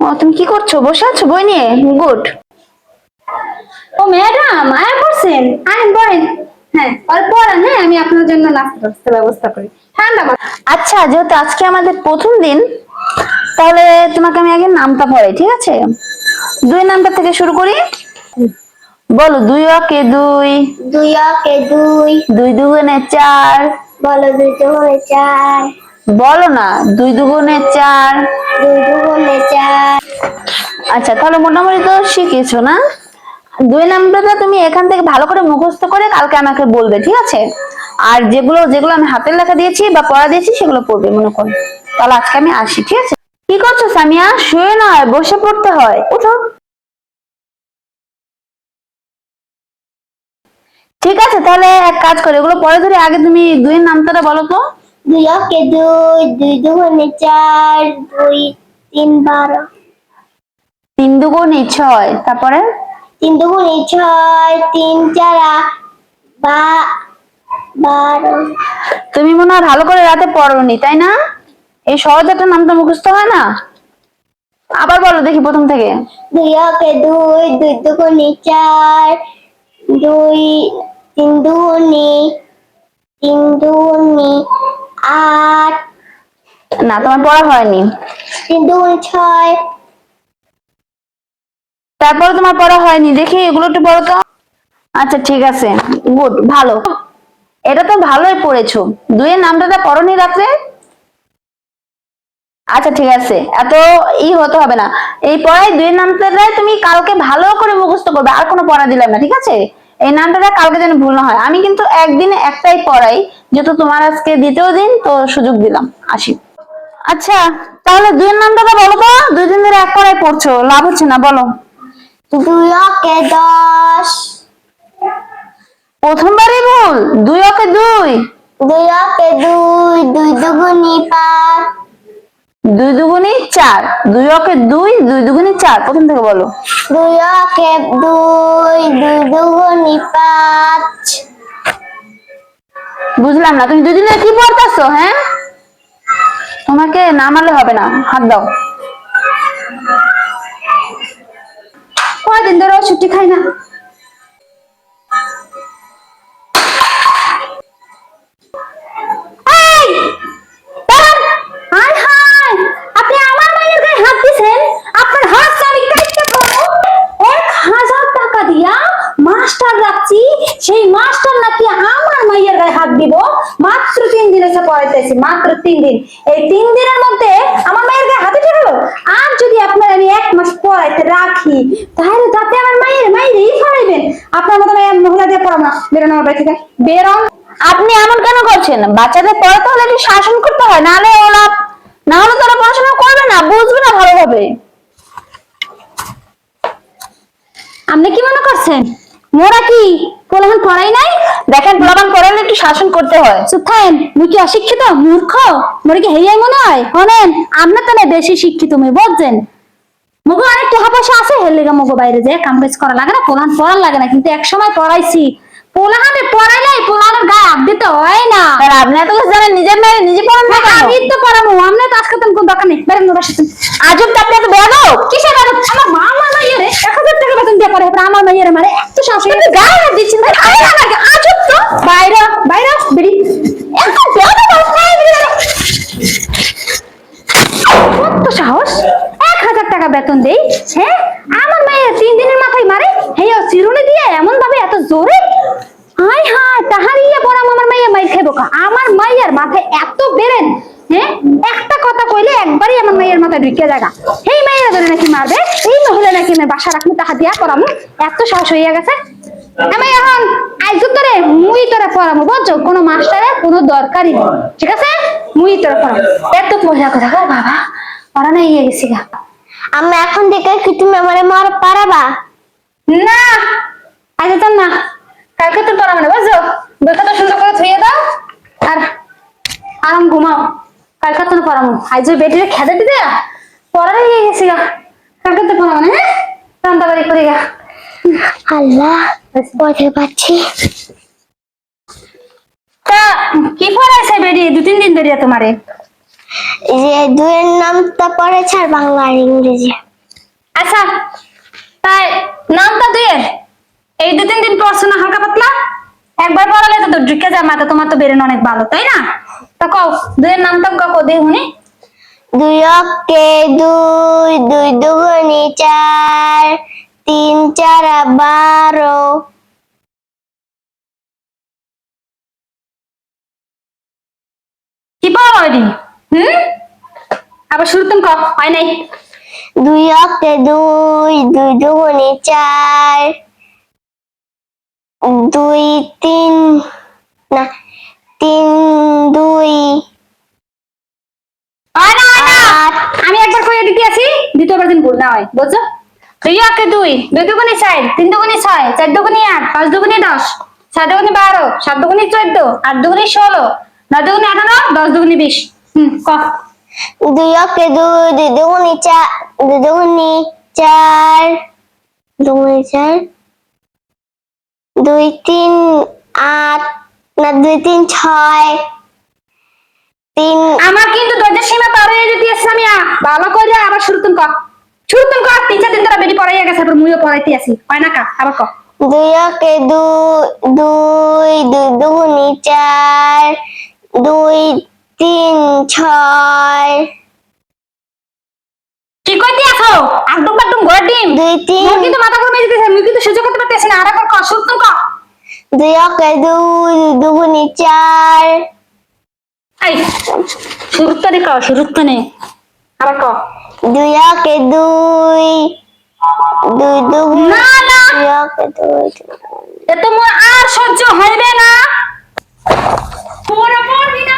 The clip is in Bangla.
ও তুমি কি করছো? বসে আছো বই নিয়ে? গুড। ও ম্যাডাম আয়া পড়ছেন, আইন বলেন। হ্যাঁ অল্প পড়ান, হ্যাঁ আমি আপনার জন্য নাস্তার ব্যবস্থা করি। ঠান্ডা মাথা। আচ্ছা, যেহেতু আজকে আমাদের প্রথম দিন, তাহলে তোমাকে আমি আগে নামটা পড়াই, ঠিক আছে? দুই নামটা থেকে শুরু করি। বলো, দুই অকে দুই। দুই অকে দুই। দুই দুগুণে চার। বলো দুই দুগুণে চার। বলো না, দুই দুগুণে চার। দুই দুগুণে চার। আচ্ছা, তাহলে মোটামুটি তো শিখেছো না? দুই নাম্বারটা তুমি এখান থেকে ভালো করে মুখস্থ করে কালকে আমাকে বলবে, ঠিক আছে? আর যেগুলো যেগুলো আমি হাতের লেখা দিয়েছি বা পড়া দিয়েছি সেগুলো পড়বে মনে করো। তাহলে আজকে আমি আসি, ঠিক আছে? কি করছো সামিয়া? শুয়ে নয়, বসে পড়তে হয়, উঠো। ঠিক আছে, তাহলে এক কাজ করে এগুলো পরে ধরে আগে তুমি দুইয়ের নামটা বলো তো। দুই অকে দুই। দুই দুগুণে চার। দুই তিন 12। তিন দুগুণে ছয়, তারপরে তিন দুগুণে ছয়। তিন চারা 12। তুমি মনে হয় ভালো করে রাতে পড়োনি, তাই না? এই সহজ একটা নামটা মুখস্থ হয় না। আবার বলো দেখি প্রথম থেকে। দুই অকে দুই। দুই দুগুণে চার। দুই তিন দুগুণে। তিন দুগুণে 8। না, তোমার পড়া হয়নি। তিন দুগুণে 6। তারপরে তোমার পড়া হয়নি, দেখি এগুলো একটু পড়ো তো। আচ্ছা ঠিক আছে, গুড, ভালো। এটা তো ভালোই পড়েছো। দুইয়ের নামটা পড়োনি রাত্রে? আচ্ছা ঠিক আছে, এত হতে হবে না। এই পড়াই দুইয়ের নামটা তুমি কালকে ভালো করে মুখস্থ করবে, আর কোনো পড়া দিলাম না, ঠিক আছে? এই নামটা কালকে যেন ভুল না হয়। আমি কিন্তু একদিনে একটাই পড়াই, যেহেতু তোমার আজকে দ্বিতীয় দিন, তো সুযোগ দিলাম। আসি। আচ্ছা, তাহলে দুইয়ের নামটা বলো তো। 2 দিন ধরে এক পড়াই পড়ছো, লাভ হচ্ছে না, বলো। দুই অকে 10। প্রথমবারই ভুল। দুই অকে দুই। দুই অকে দুই। দুই দুগুণে 5। দুই দুগুণে 4। দুই অকে দুই। দুই দুগুণে 4, প্রথম থেকে বলো। দুই অকে দুই। দুই দুগুণে 5। বুঝলাম না, তুমি 2 দিন ধরে কি পড়তেছো? হ্যাঁ, তোমাকে নামালে হবে না, হাত দাও। কয়দিন ধরে ছুটি খাই না। এই, দাঁড়ান। হায় হায়, আপনি আমার মায়ের গায়ে হাত দিছেন। আপনার হাতটা আমি কাটতে পারবো। 1000 টাকা দিয়া মাস্টার রাখছি, সেই মাস্টার নাকি আমার মায়ের গায়ে হাত দিব। মাত্র 3 দিন এসে পড়াইতেছি, মাত্র 3 দিন। এই 3 দিনের মধ্যে আমার মায়ের গায়ে হাত উঠে গেল। আর যদি আপনার আমি 1 মাস পড়াইতে রাখি, তাহলে তাতে আমার মায়েরই ফলাইবেন। আপনার মতো মহিলা দিয়ে পড়াবো না। বেরোন আমার বাড়ি থেকে, বেরোন। আপনি এমন কেন করছেন? বাচ্চাদের পড়াতে হলে একটু শাসন করতে হয়, নাহলে ওরা, না হলে তো ওরা পড়াশোনা করবে না, বুঝবে না ভালোভাবে। আপনি কি মনে করছেন মোরা কি পোলাপান পড়াই নাই? দেখেন, পোলাপান পড়ালে একটু শাসন করতে হয়। চুপ থাকেন, মুই কি অশিক্ষিত মূর্খ? মোরে কি হেয়াই মনে হয়? শোনেন, আপনি তো না বেশি শিক্ষিত, মুই বুঝছেন। মগো অনেক টাকা পয়সা আছে, হের লেগে মগো বাইরে যে কাম কাজ করা লাগে না, পোলাপান পড়ান লাগে না। কিন্তু এক সময় পড়াইছি, পোলাপানে পড়াইলাই পোলাপানের গায়ে হাত দিতে হয় না। আর আপনি এত কিছু জানেন, নিজের মেয়ে নিজে পড়ান না কেন? আমি তো পড়াবো, আপনি তো আজকে কোন দরকার নেই। বেরেন মোর বাসাতে। আজব তো, আপনি এত বেয়াদব। কিসের বেরেন? আমার মা আমার মাইয়ারে 1000 টাকা বেতন দিয়ে পড়ে, এবার আমার মাইয়ারে মারে। এত সাহস হয়ে গেছে, গায়ে হাত দিচ্ছেন ভাই। আরে না, আজব তো। বাইরে বাইরে বেরি। এত বেয়াদব অবস্থায় কত সাহস! 1000 টাকা বেতন দেই, হ্যাঁ? আমার মেয়ে 3 দিনের মাথায় মারে। হেয়া চিরুনি দিয়ে এমন ভাবে, এত জোরে। হায় হায়, তাহারিয়া পড়াম আমার মেয়ে মাই খাইবো কা? আমার মাইয়ার মাথায় এত বেরেন, হ্যাঁ? একটা কথা কইলে একবারই আমার মাইয়ার মাথায় ঢুকে জায়গা। এই মাইয়া ধরে নাকি মারবে, এই মহিলা নাকি আমি বাসা রাখবো, তাহা দিয়া পড়ামু। এত সাহস হইয়া গেছে। আমি এখন আইজু তোরে মুই তোরে পড়ামু, বুঝছো? কোনো মাস্টারের কোনো দরকারই নেই, ঠিক আছে? মুই তোরে পড়ামু। এত মজা কথা গো বাবা, পড়া নাই ইয়ে গেছি গা। আমি এখন থেকে কি তুমি আমারে মার পারাবা? না, আজ তো না, কালকে তো পড়াবো না, বুঝছো? দুটোটা সুন্দর করে ধুয়ে দাও আর আরাম ঘুমাও। কালকে তো পড়াবো, আজ ওই বেটিরে খেতে দিতে পড়া ইয়ে গেছি গা। কালকে তো পড়াবো না, হ্যাঁ? রান্না বাড়ি করে গা। আল্লাহ, পড়তে পারছি। তা কি পড়াইছে বেরি 2-3 দিন ধরে তোমারে? এই যে দুইয়ের নামটা পড়েছে আর বাংলা আর ইংরেজি। আচ্ছা তাই নামটা দুইয়ের এই 2-3 দিন পড়ছো না হালকা পাতলা, একবার পড়ালে তো ঢুকে যায় মাথা, তোমার তো বেরেন অনেক ভালো তাই না? তা কও দুইয়ের নামটা কও দেই শুনি। 2 অক্কে 2, 2 দুগুনি 4, 3 4 12। কি পারো এডি? আবার শুরু তুমি কও, হয় নাই। 2 অক্কে 2, 2 দুগুনি 4, 2 3 না 3 2 হয় না হয় না, 8। আমি একবার কইয়া দিতে আছি, দ্বিতীয়বার দিন ভুল না হয় বুঝছো? 2 অক্কে 2, 2 দুগুনি 4, 3 দুগুনি 6, 4 দুগুনি 8, 5 দুগুনি 10, 6 দুগুনি 12, 7 দুগুনি 14, 8 দুগুনি 16, 9 দুগুনি 18, 10 দুগুনি 20। কও 2 অক্কে 2, 2 দুগুনি 4, 2 দুগুনি 4, দুগুনি 4, 2 3 8 না 2 3 6, 3 আমার কিন্তু ধৈর্যের সীমা পার হয়ে যেতে আছে, আমি ভালো করে আবার শুরু তুমি কও, শুরু তুমি কও। 3-4 দিন ধরে বেরি পড়াইয়া গেছে, তারপর মুইও পড়াইতে আছি, হয় না কা? আবার কও 2 অক্কে 2, 2 2 দুগুনি 4, 2 3 6, কি কইতে আছো? একদম একদম গড় ডিম 2 মোর 3 কিন্তু মাথা ঘুরে যেতেছে, মুই কিন্তু সহ্য করতে পারতেছি না। আরেকবার কও, শুরু তুমি কও। 2 অক্কে 2, 2 দুগুনি 4, এই শুরুতে রে কও, শুরুতে নে আবার কও। 2 অক্কে 2, 2 দুগুনি না না 2 অক্কে 2, এ তো মোর আর সহ্য হইবে না, পুরো পড়বি না।